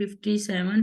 57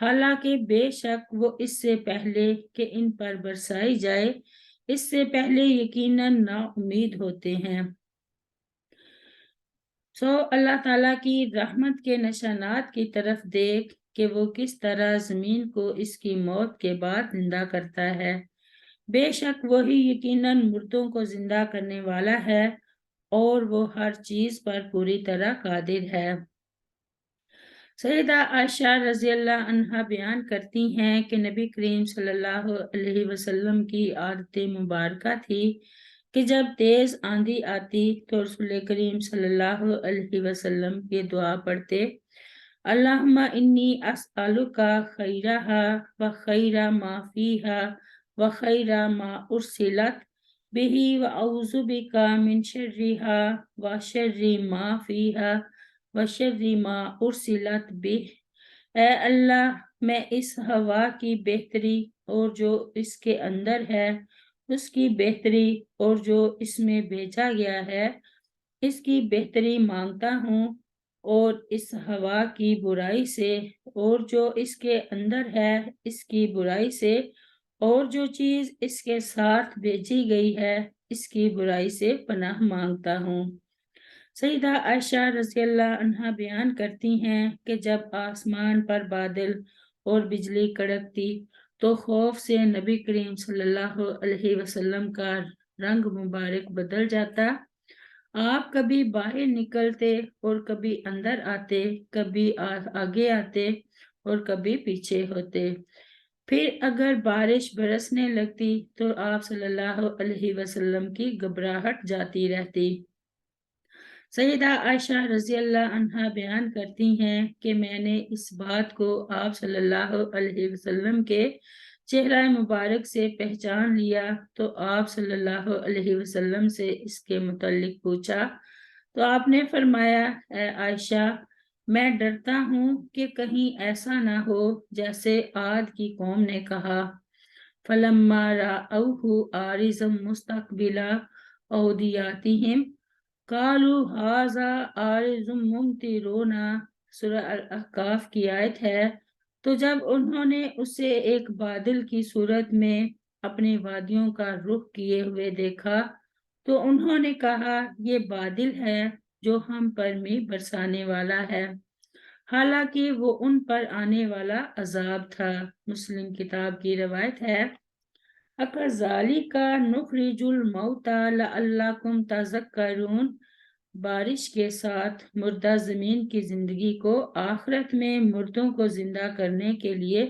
حالانکہ بے شک وہ اس سے پہلے کہ ان پر برسائی جائے اس سے پہلے یقیناً نا امید ہوتے ہیں۔ اللہ تعالیٰ کی رحمت کے نشانات کی طرف دیکھ کہ وہ کس طرح زمین کو اس کی موت کے بعد زندہ کرتا ہے۔ بے شک وہی یقیناً مردوں کو زندہ کرنے والا ہے اور وہ ہر چیز پر پوری طرح قادر ہے۔ سیدہ عائشہ رضی اللہ عنہا بیان کرتی ہیں کہ نبی کریم صلی اللہ علیہ وسلم کی عادت مبارکہ تھی کہ جب تیز آندھی آتی تو رسول کریم صلی اللہ علیہ وسلم یہ دعا پڑھتے: اللہم انی اسألک خیرہا و خیر ما فیہا و خیر ما ارسلت بہ و اعوذ بک من شرہا و شر ما فیہا و شر ما ارسلت بہ۔ اے اللہ، میں اس ہوا کی بہتری اور جو اس کے اندر ہے اس کی بہتری اور جو اس میں بھیجا گیا ہے اس کی بہتری مانگتا ہوں، اور اس ہوا کی برائی سے اور جو اس کے اندر ہے اس کی برائی سے، اور جو چیز اس کے ساتھ بھیجی گئی ہے اس کی برائی سے پناہ مانگتا ہوں۔ سیدہ عائشہ رضی اللہ عنہا بیان کرتی ہیں کہ جب آسمان پر بادل اور بجلی کڑکتی تو خوف سے نبی کریم صلی اللہ علیہ وسلم کا رنگ مبارک بدل جاتا۔ آپ کبھی باہر نکلتے اور کبھی اندر آتے، کبھی آگے آتے اور کبھی پیچھے ہوتے۔ پھر اگر بارش برسنے لگتی تو آپ صلی اللہ علیہ وسلم کی گھبراہٹ جاتی رہتی۔ سیدہ عائشہ رضی اللہ عنہا بیان کرتی ہیں کہ میں نے اس بات کو آپ صلی اللہ علیہ وسلم کے چہرہ مبارک سے پہچان لیا تو آپ صلی اللہ علیہ وسلم سے اس کے متعلق پوچھا تو آپ نے فرمایا: اے عائشہ، میں ڈرتا ہوں کہ کہیں ایسا نہ ہو جیسے عاد کی قوم نے کہا فَلَمَّا رَأَوْهُ عَارِضًا مُسْتَقْبِلَ أَوْدِيَاتِهِمْ قَالُوا هَٰذَا عَارِضٌ مُمْطِرُنَا۔ سورہ الاحقاف کی آیت ہے۔ تو جب انہوں نے اسے ایک بادل کی صورت میں اپنی وادیوں کا رخ کیے ہوئے دیکھا تو انہوں نے کہا یہ بادل ہے جو ہم پر می برسانے والا ہے، حالانکہ وہ ان پر آنے والا عذاب تھا۔ مسلم کتاب کی روایت ہے: اَكَذَلِكَ نُخْرِجُ الْمَوْتَىٰ لَعَلَّكُمْ تَذَكَّرُونَ۔ بارش کے ساتھ مردہ زمین کی زندگی کو آخرت میں مردوں کو زندہ کرنے کے لیے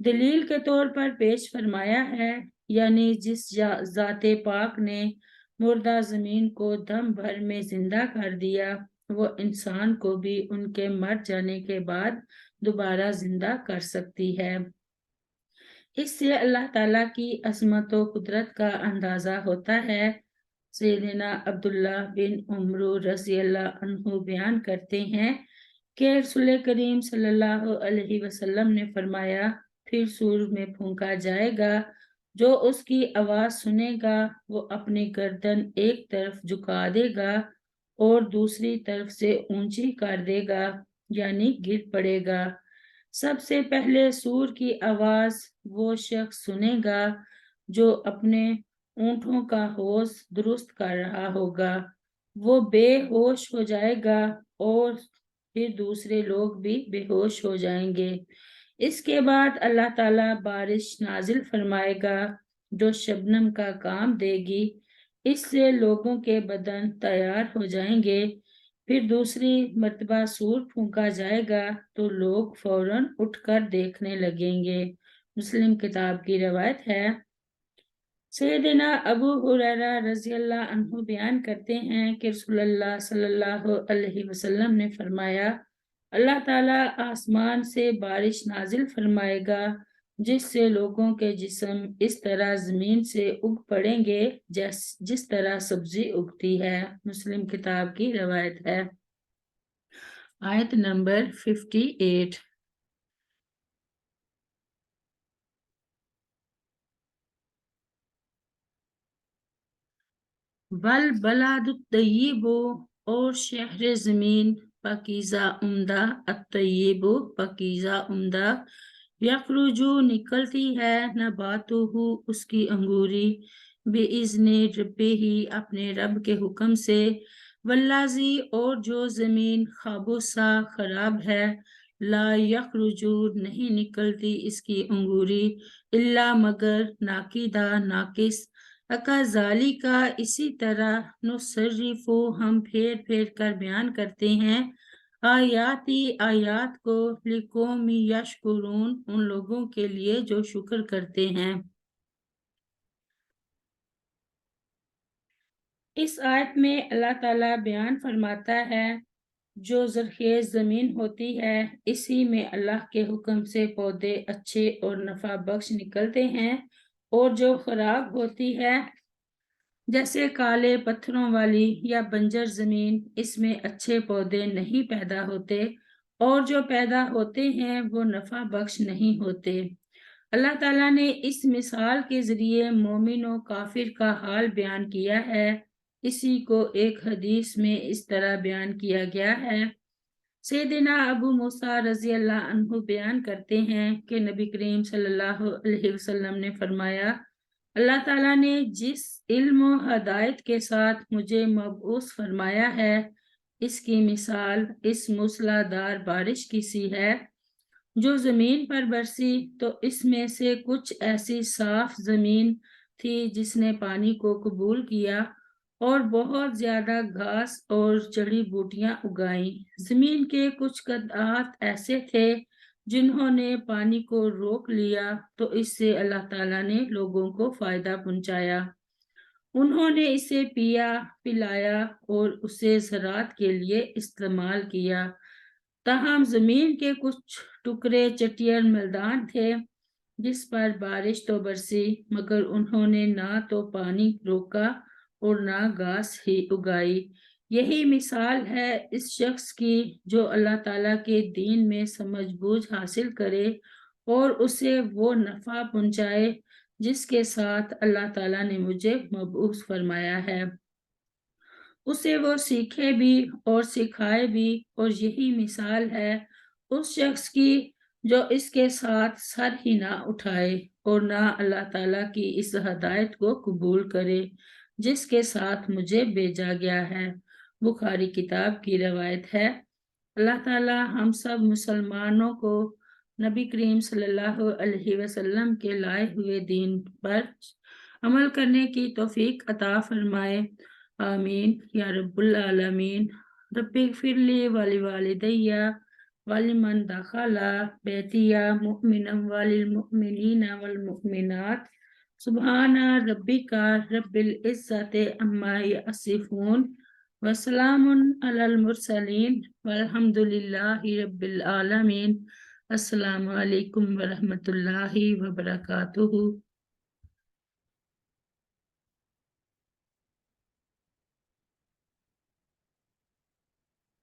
دلیل کے طور پر پیش فرمایا ہے، یعنی جس ذات پاک نے مردہ زمین کو دم بھر میں زندہ کر دیا وہ انسان کو بھی ان کے مر جانے کے بعد دوبارہ زندہ کر سکتی ہے۔ اس سے اللہ تعالیٰ کی عظمت و قدرت کا اندازہ ہوتا ہے۔ سیدنا عبداللہ بن عمرو رضی اللہ عنہ بیان کرتے ہیں کہ رسول کریم صلی اللہ علیہ وسلم نے فرمایا: پھر سور میں پھونکا جائے گا، جو اس کی آواز سنے گا وہ اپنی گردن ایک طرف جھکا دے گا اور دوسری طرف سے اونچی کر دے گا، یعنی گر پڑے گا۔ سب سے پہلے سور کی آواز وہ شخص سنے گا جو اپنے اونٹوں کا حوض درست کر رہا ہوگا، وہ بے ہوش ہو جائے گا اور پھر دوسرے لوگ بھی بے ہوش ہو جائیں گے۔ اس کے بعد اللہ تعالیٰ بارش نازل فرمائے گا جو شبنم کا کام دے گی، اس سے لوگوں کے بدن تیار ہو جائیں گے۔ پھر دوسری مرتبہ سور پھونکا جائے گا تو لوگ فوراً اٹھ کر دیکھنے لگیں گے۔ مسلم کتاب کی روایت ہے۔ سیدنا ابو ہریرہ رضی اللہ عنہ بیان کرتے ہیں کہ رسول اللہ صلی اللہ علیہ وسلم نے فرمایا: اللہ تعالیٰ آسمان سے بارش نازل فرمائے گا جس سے لوگوں کے جسم اس طرح زمین سے اگ پڑیں گے جس طرح سبزی اگتی ہے۔ مسلم کتاب کی روایت ہے۔ آیت نمبر 58۔ والبلد الطیب اور شہر زمین پاکیزہ عمدہ، الطیب پاکیزہ عمدہ، یخرجو نکلتی ہے، نباتہ اس کی انگوری، بِإِذْنِ رَبِّهِ اپنے رب کے حکم سے، والذی اور جو زمین خابوسا خراب ہے، لا یخرجو نہیں نکلتی اس کی انگوری، الا مگر ناقیدہ ناقص، اکذالک اسی طرح نصرف ہم پھیر پھیر کر بیان کرتے ہیں، آیاتی آیات کو، لقوم یشکرون ان لوگوں کے لیے جو شکر کرتے ہیں۔ اس آیت میں اللہ تعالیٰ بیان فرماتا ہے جو زرخیز زمین ہوتی ہے اسی میں اللہ کے حکم سے پودے اچھے اور نفع بخش نکلتے ہیں، اور جو خراب ہوتی ہے جیسے کالے پتھروں والی یا بنجر زمین، اس میں اچھے پودے نہیں پیدا ہوتے، اور جو پیدا ہوتے ہیں وہ نفع بخش نہیں ہوتے۔ اللہ تعالیٰ نے اس مثال کے ذریعے مومن و کافر کا حال بیان کیا ہے۔ اسی کو ایک حدیث میں اس طرح بیان کیا گیا ہے۔ سیدنا ابو موسیٰ رضی اللہ عنہ بیان کرتے ہیں کہ نبی کریم صلی اللہ علیہ وسلم نے فرمایا، اللہ تعالیٰ نے جس علم و ہدایت کے ساتھ مجھے مبعوث فرمایا ہے، اس کی مثال اس موسلا دھار بارش کی سی ہے جو زمین پر برسی، تو اس میں سے کچھ ایسی صاف زمین تھی جس نے پانی کو قبول کیا، اور بہت زیادہ گھاس اور جڑی بوٹیاں اگائیں۔ زمین کے کچھ قطعات ایسے تھے جنہوں نے پانی کو روک لیا، تو اس سے اللہ تعالیٰ نے لوگوں کو فائدہ پہنچایا۔ انہوں نے اسے پیا، پلایا اور اسے زراعت کے لیے استعمال کیا۔ تاہم زمین کے کچھ ٹکڑے چٹیل میدان تھے جس پر بارش تو برسی، مگر انہوں نے نہ تو پانی روکا اور نہ گھاس ہی اگائی۔ یہی مثال ہے اس شخص کی جو اللہ تعالیٰ کے دین میں سمجھ بوجھ حاصل کرے اور اسے وہ نفع پہنچائے جس کے ساتھ اللہ تعالیٰ نے مجھے مبعوث فرمایا ہے، اسے وہ سیکھے بھی اور سکھائے بھی، اور یہی مثال ہے اس شخص کی جو اس کے ساتھ سر ہی نہ اٹھائے اور نہ اللہ تعالیٰ کی اس ہدایت کو قبول کرے جس کے ساتھ مجھے بھیجا گیا ہے۔ بخاری کتاب کی روایت ہے۔ اللہ تعالیٰ ہم سب مسلمانوں کو نبی کریم صلی اللہ علیہ وسلم کے لائے ہوئے دین پر عمل کرنے کی توفیق عطا فرمائے، آمین یا رب العالمین۔ رب اغفر لی ولوالدی ولمن دخل بیتی مؤمنا وللمؤمنین والمؤمنات، سبحان ربک رب العزت عما یصفون، وسلام علی المرسلین والحمد للہ رب العالمین۔ السلام علیکم ورحمۃ اللہ وبرکاتہ۔